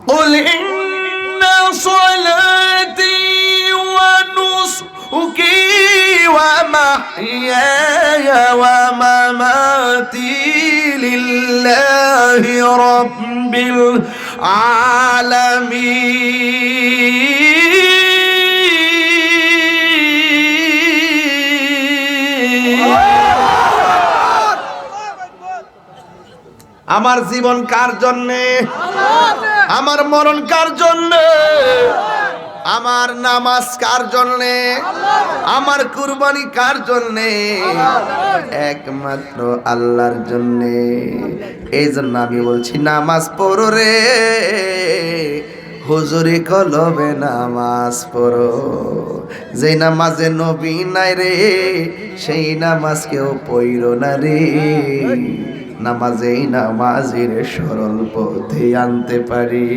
কুল ইন্না সলাতি ওয়া নুসুকি ওয়া মাহইয়ায়া ওয়া মামাতি লিল্লাহি রাব্বিল আলামিন। আমার জীবন কার জন্যে? আমার মরণ কার জন্যে? আমার নামাজ কার জন্যে? আমার কুরবানি কার জন্যে? একমাত্র আল্লাহর জন্যে। এই জন্য আমি বলছি নামাজ পড়ো রে, হুজুরি কলবে নামাজ পড়ো। যেই নামাজে নবী নাই রে, সেই নামাজ কেউ পড়ো না রে। নামাজেই নামাজের সরল পথে আনতে পারি।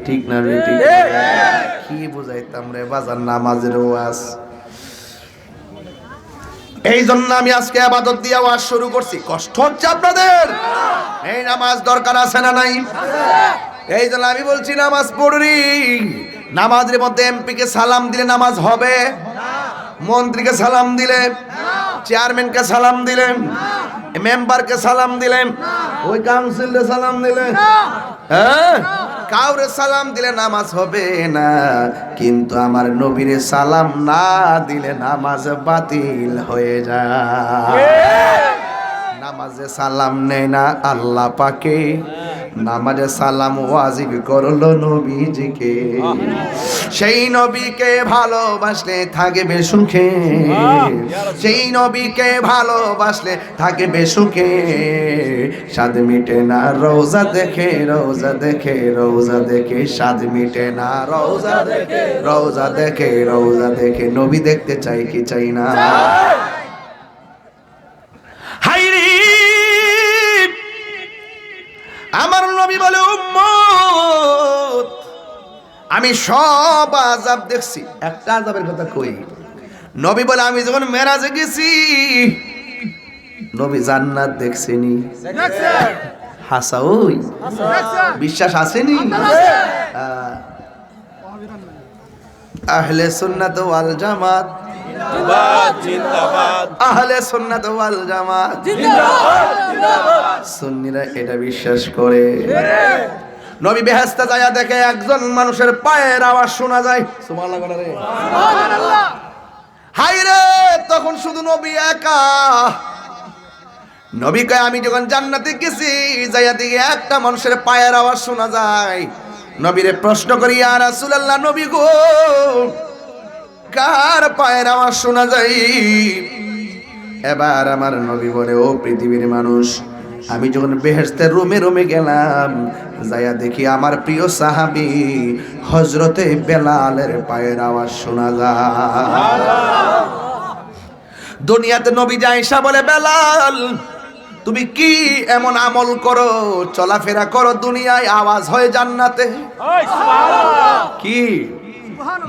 ঠিক না রে? ঠিক কি বুঝাইতাম রে বাজার নামাজের ওয়াজ। এই জন্য আমি আজকে ইবাদত দিয়ে ওয়াজ শুরু করছি। কষ্ট হচ্ছে আপনাদের? এই নামাজ দরকার আছে না নাই? এই জন্য আমি বলছি নামাজ পড়ি। নামাজের মধ্যে এমপিকে সালাম দিলে নামাজ হবে? মন্ত্রীকে সালাম দিলে, চেয়ারম্যানকে সালাম দিলেন, মেম্বারকে সালাম দিলেন, ওই কাউন্সিলরে সালাম দিলেন, হ্যাঁ কাউরে সালাম দিলে নামাজ হবে না। কিন্তু আমার নবীরে সালাম না দিলে নামাজ বাতিল হয়ে যায়। নামাজে সালাম নেই না আল্লাহ পাকে, নামাজে সালাম ওয়াজিব করলো নবীজিকে। সেই নবীকে ভালোবাসলে থাকবে সুখে, সেই নবীকে ভালোবাসলে থাকবে সুখে। স্বাদ মিটে না রোজা দেখে, রোজা দেখে, রোজা দেখে স্বাদ মিটে না রোজা দেখে, রোজা দেখে, রোজা দেখে। নবী দেখতে চাই কি চাই না? আমার নবী বলে উম্মত আমি সব আযাব দেখছি, একটা আযাবের কথা কই। নবী বলে আমি যখন মেরাজে গেছি, নবী জান্নাত দেখছেনি? হাসা ওই বিশ্বাস আসেনি? আহলে সুন্নাত ওয়াল জামাত জিন্দাবাদ, জিন্দাবাদ। আহলে সুন্নাত ওয়াল জামাত জিন্দাবাদ, জিন্দাবাদ। সুন্নিরা এটা বিশ্বাস করে। নবী বেহেশতে যায় দেখে একজন মানুষের পায়ের আওয়াজ শোনা যায়। সুবহানাল্লাহ বলে রে, সুবহানাল্লাহ। হায় রে, তখন শুধু নবী একা। নবী কয় আমি যখন জান্নাতে গেছি, যাইয়া দিকে একটা মানুষের পায়ের আওয়াজ শোনা যায়। নবীরে প্রশ্ন করি ইয়া রাসূলুল্লাহ, নবী গো কার পায়ের আওয়াজ শোনা যায়? এবার আমার নবী বলে ও পৃথিবীর মানুষ, আমি যখন বেহেশতের রুমে রুমে গেলাম, যাইয়া দেখি আমার প্রিয় সাহাবী হযরতে বেলালের পায়ের আওয়াজ শোনা যায়। দুনিয়াতে নবী আয়েশা বলে বেলাল তুমি কি এমন আমল করো, চলাফেরা করো, দুনিয়ায় আওয়াজ হয় জান্নাতে? কি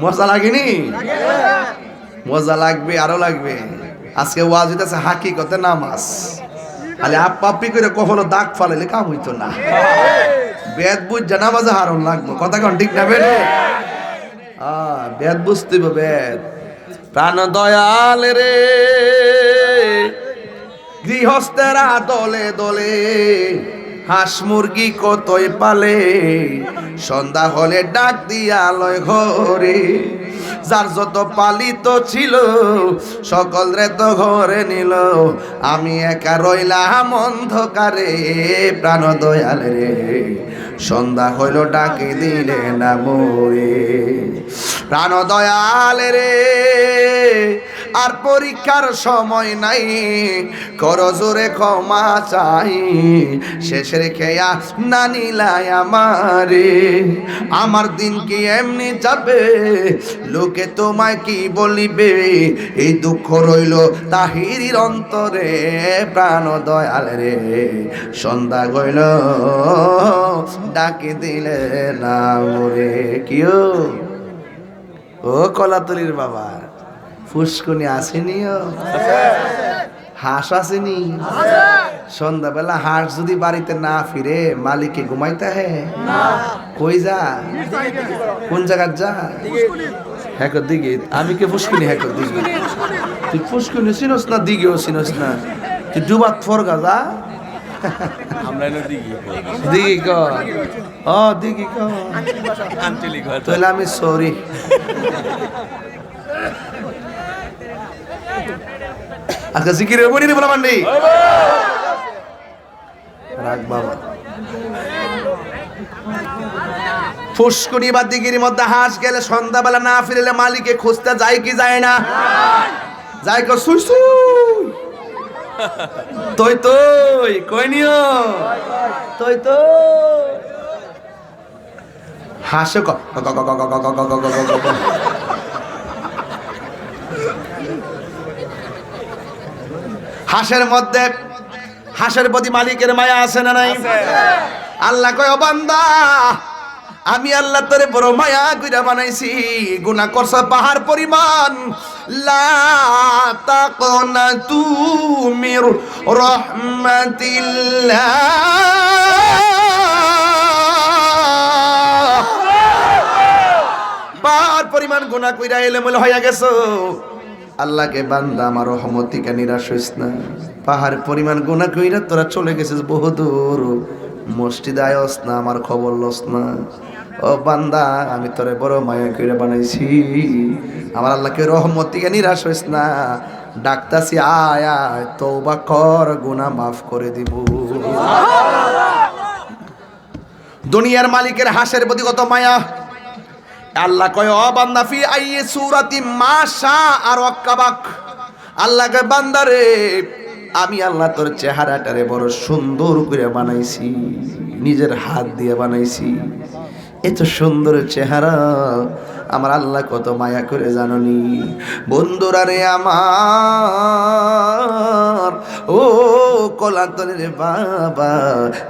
মজা লাগেনি? মজা লাগবে, আরো লাগবে। আজকে ওয়াজ হইতেছে হাকিকতে নামাজ। খালি আপ্পি করে কখনো দাগ ফালাইলে কাম হইতো না। বেদ বুঝ নামাজে হারণ লাগবো। কথা কোন ঠিক না? বেদ বেদ বুঝতে হবে। বেদ প্রাণ দয়াল রে, গৃহস্থেরা দলে দলে হাঁস মুরগি কতই পালে, সন্ধ্যা হলে ডাক দিয়া লয় ঘরে। যার যত পালিত ছিল সকল রে তো ঘরে নিল, আমি একা রইলাম অন্ধকারে। প্রাণ দয়াল রে, সন্ধ্যা হইল ডাকে দিলে না মোরে। প্রাণ দয়াল রে, আর পরীক্ষার সময় নাই, করো জোরে ক্ষমা চাই। শেষের খেয়া না নিলাই আমারে, আমার দিন কি এমনি যাবে, লোকে তোমায় কি বলিবে। এই দুঃখ রইল তাহিরির অন্তরে। প্রাণ দয়াল রে, সন্ধ্যা গইল ডাকে দিলে না মোরে। কিও ও কলাতলির বাবা, ফুসকুনি আসেনি? হাঁস আসেনি? সন্ধ্যাবেলা হাঁস যদি বাড়িতে না ফিরে মালিকে ঘুমাইতে হয় না। কই যা কোন জায়গার যা হ্যাকর দিকে আমি কে ফুসকুনি হ্যাকর দিকে তুই ফুসকুনি চিনস না দিকেও চিনস না তুই ডুবাত ফরগা যা দিঘি ক দিঘি ক তাহলে আমি সরি আজকে জিকিরের বলি রে বলা মান্ডি রাখ বাবা ফুসকুনি বা দিঘির মধ্যে হাঁস গেলে সন্ধ্যাবেলা না ফিরলে মালিকে খুঁজতে যায় কি যায় না যায় কো সুই সুই তুই তুই কই নিও তুই তো হাসে হাঁসের মধ্যে হাঁসের প্রতি মালিকের মায়া আছে না নাই আল্লাহ কয় ও বান্দা আমি আল্লাহ তোরে বড় মায়া কইরা বানাইছি গুনাহ করছ পাহাড় পরিমাণ লা তাকনাতু মির রাহমাতিল্লাহ পাহাড় পরিমাণ গুনাহ কইরা এলোমেলো হইয়া গেছো আল্লাহকে বান্দা আমার রহমত থেকে নিরাশ হইস না পাহাড় পরিমাণ গুনাহ কইরা তোরা চলে গেছিস বহুদূর মসজিদে আয়স না আমার খবর লস না ও বান্দা আমি তোরে বড় মায়া কইরা বানাইছি আমার আল্লাহকে রহমত থেকে নিরাশ হইস না ডাকতাছি আয় আয় তওবা কর গুনাহ মাফ করে দিব দুনিয়ার মালিকের হাসের প্রতি কত মায়া আল্লাহ কয় ও বান্দা ফি আইয়ি সূরাতি মাশা আর ওয়াক্কাবাক আল্লাহ কয় বান্দা রে আমি আল্লাহ তোর চেহারাটারে বড় সুন্দর করে বানাইছি নিজের হাত দিয়ে বানাইছি এত সুন্দর চেহারা আমার আল্লাহ কত মায়া করে জাননি বন্ধুরা রে আমার ও কলাতলের বাবা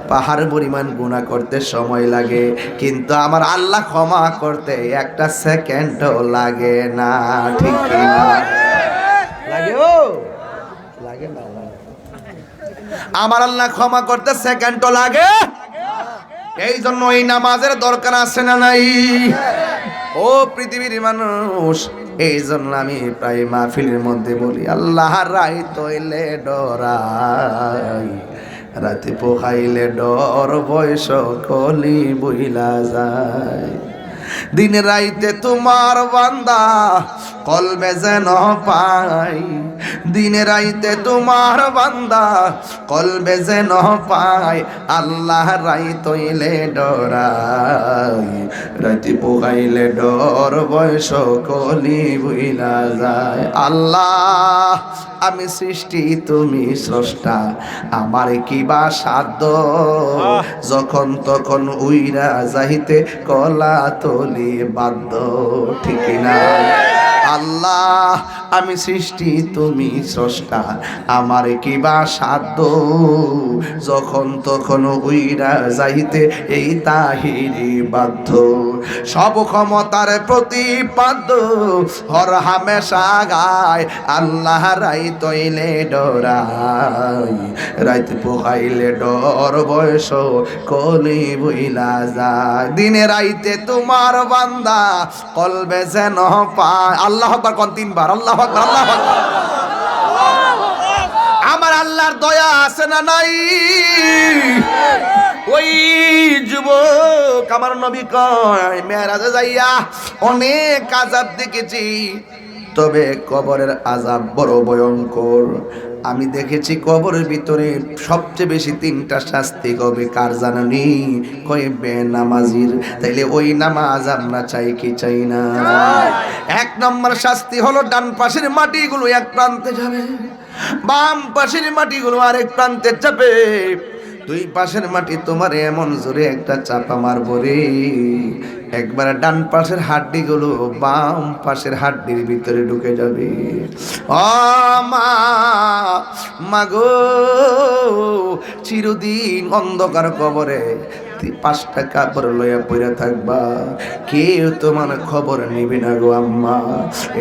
পাহাড় পরিমাণ গুনাহ করতে সময় লাগে কিন্তু আমার আল্লাহ ক্ষমা করতে একটা সেকেন্ডও লাগে না ঠিক কি না লাগে ও লাগে না আমার আল্লাহ ক্ষমা করতে সেকেন্ডও লাগে এই জন্য এই নামাজের দরকার আছে না নাই ও পৃথিবীর মানুষ এই জন্য আমি প্রায় মাহফিলের মধ্যে বলি আল্লাহ রাই তৈলে ডরাই রাতে পোহাইলে ডর বয়স কলি বইলা যায় দিন রাইতে তোমার বান্দা কলবে যেন পাই দিন রাইতে তোমার বান্দা কলবে যেন পাই আল্লাহ রাই তৈলে ডরাই রাতে পোহাইলে ডর বয়স কলি বইলা যায় আল্লাহ আমি সৃষ্টি তুমি স্রষ্টা আমার কি বা সাধ্য যখন তখন উইরা যাইতে কলা তলি বাধ্য ঠিক না আল্লাহ আমি সৃষ্টি তুমি স্রষ্টা আমার কি বা সাধ্য যখন তখন উইরা যাইতে এই তাহিরি বাধ্য সব ক্ষমতার প্রতিপাদ্য হর হামেশা গায় আল্লাহ রাই তৈলে ডরাই রাত পোহাইলে ডর বয়স কলি বইলা যায় দিনে রাইতে তোমার বান্দা কলবে যেন পায় আল্লাহ আকবার কোন তিনবার আল্লাহ আকবার আল্লাহ আকবার আমার আল্লাহর দয়া আছে না নাই ওই যুবক আমার নবী কয় মেরাজে যাইয়া অনেক আযাব দেখেছি তবে কবরের আযাব বড় ভয়ঙ্কর আমি দেখেছি কবরের ভিতরে সবচেয়ে বেশি তিনটা শাস্তি কবে কার জানেননি কয় বেনামাজির তাইলে ওই নামাজ আমরা চাই কি চাই না এক নম্বর শাস্তি হলো ডান পাশের মাটিগুলো এক প্রান্তে যাবে বাম পাশের মাটিগুলো আরেক প্রান্তে যাবে দুই পাশের মাটি তোমার এমন জোরে একটা চাপা মারবো রে একবার ডান পাশের হাড্ডিগুলো বাম পাশের হাড্ডির ভিতরে ঢুকে যাবে ও মা গো চিরদিন অন্ধকার কবরে 5টা কাপড় লইয়া পইরা থাকবা কেউ তোমার খবর নিবে না গো আম্মা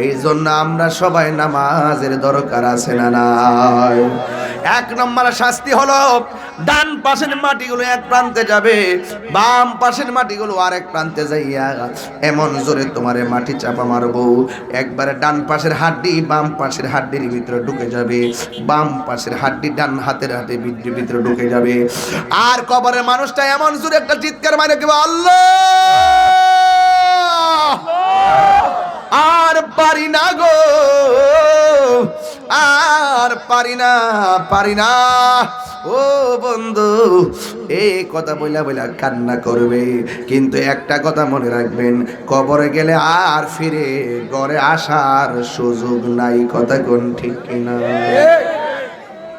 এই জন্য আমরা সবাই নামাজের দরকার আছে না নাই এক নম্বর শাস্তি হলো ডান পাশের মাটিগুলো এক প্রান্তে যাবে, বাম পাশের মাটিগুলো আরেক প্রান্তে যাইয়া এমন জোরে তোমারে মাটি চাপা মারবো, একবারে ডান পাশের হাড্ডি বাম পাশের হাড্ডির ভিতরে ঢুকে যাবে, বাম পাশের হাড্ডি ডান হাতের ভিতরে ঢুকে যাবে। আর কবরের মানুষটা এমন জোরে একটা চিৎকার মারে কি আল্লাহ, আর পারি না গো, আর পারি না। ও বন্ধু, এই কথা বইলা বইলা কান্না করবে, কিন্তু একটা কথা মনে রাখবেন, কবরে গেলে আর ফিরে ঘরে আসার সুযোগ নাই। কথা কোন ঠিক কিনা?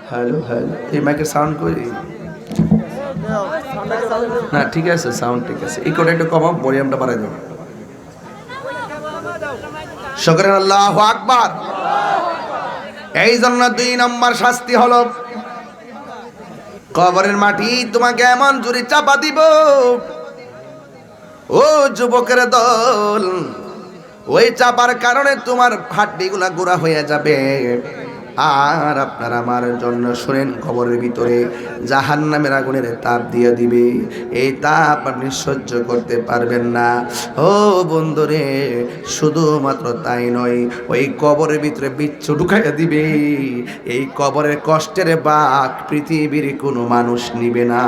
হ্যালো হ্যালো, এই মাইকের সাউন্ড করি না? ঠিক আছে, সাউন্ড ঠিক আছে। এই কোটা একটু কমাও, ভলিউমটা বাড়াই দাও। শুকরান, আল্লাহু আকবার। এই জন্য 2 নম্বর শাস্তি হলো কবরের মাটি তোমাকে এমন জোরে চাপা দিব, ও যুবকের দল, ওই চাপার কারণে তোমার হাড্ডিগুলা গোড়া হয়ে যাবে। আর আপনার আমার জন্য শুনেন, কবরের ভিতরে জাহান্নামের আগুনের তাপ দিয়ে দিবে, এই তাপ আপনি সহ্য করতে পারবেন না। ও বন্ধুরে, শুধুমাত্র তাই নয়, ওই কবরের ভিতরে বিচ্ছু ঢুকাইয়া দিবে। এই কবরের কষ্টের ভাগ পৃথিবীর কোনো মানুষ নিবে না।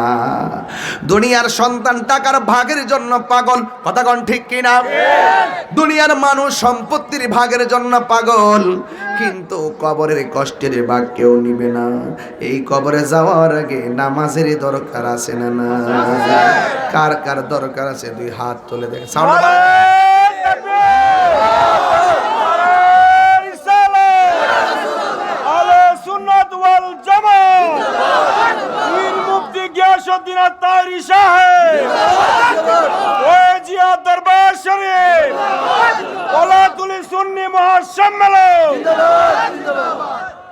দুনিয়ার সন্তান টাকার ভাগের জন্য পাগল, কথা কোন ঠিক কিনা? দুনিয়ার মানুষ সম্পত্তির ভাগের জন্য পাগল, কিন্তু কবরের কষ্টের ভাগ কেউ নিবে না। এই কবরে যাওয়ার আগে নামাজের দরকার আছে না? না, কার কার দরকার আছে 2 হাত তুলে দেখে।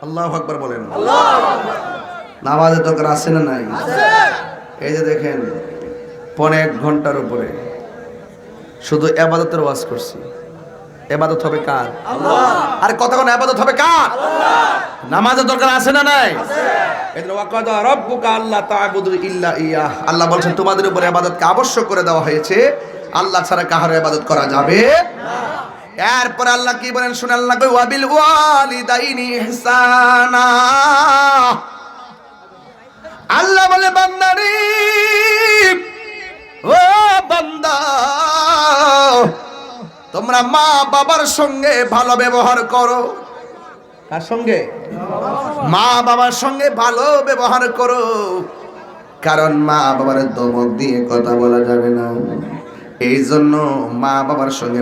আল্লাহু আকবার বলেন। নামাজের দরকার আছে না নাই? এই যে দেখেন, 1.5 ঘন্টার উপরে শুধু ইবাদতের ওয়াজ করছি। ইবাদত হবে কার? আল্লাহ। আর কতক্ষণ ইবাদত হবে কার? আল্লাহ। নামাজের দরকার আছে না নাই? এজন্য ওয়াকাদা রাব্বুকা আল্লা তা'বুদু ইল্লা ইয়াহ, আল্লাহ বলেন তোমাদের উপর ইবাদতকে আবশ্যক করে দেওয়া হয়েছে, আল্লাহ ছাড়া কারো ইবাদত করা যাবে না। এরপর আল্লাহ কি বলেন শুনে, আল্লাহ কই ওয়াবিল ওয়ালিদাইনি ইহসানা, আল্লাহ বলে বান্দারে, ও বান্দা, তোমরা মা বাবার সঙ্গে ভালো ব্যবহার করো। কার সঙ্গে? মা বাবার সঙ্গে ভালো ব্যবহার করো, কারণ মা বাবার ধমক দিয়ে কথা বলা যাবে না। এই জন্য মা বাবার সঙ্গে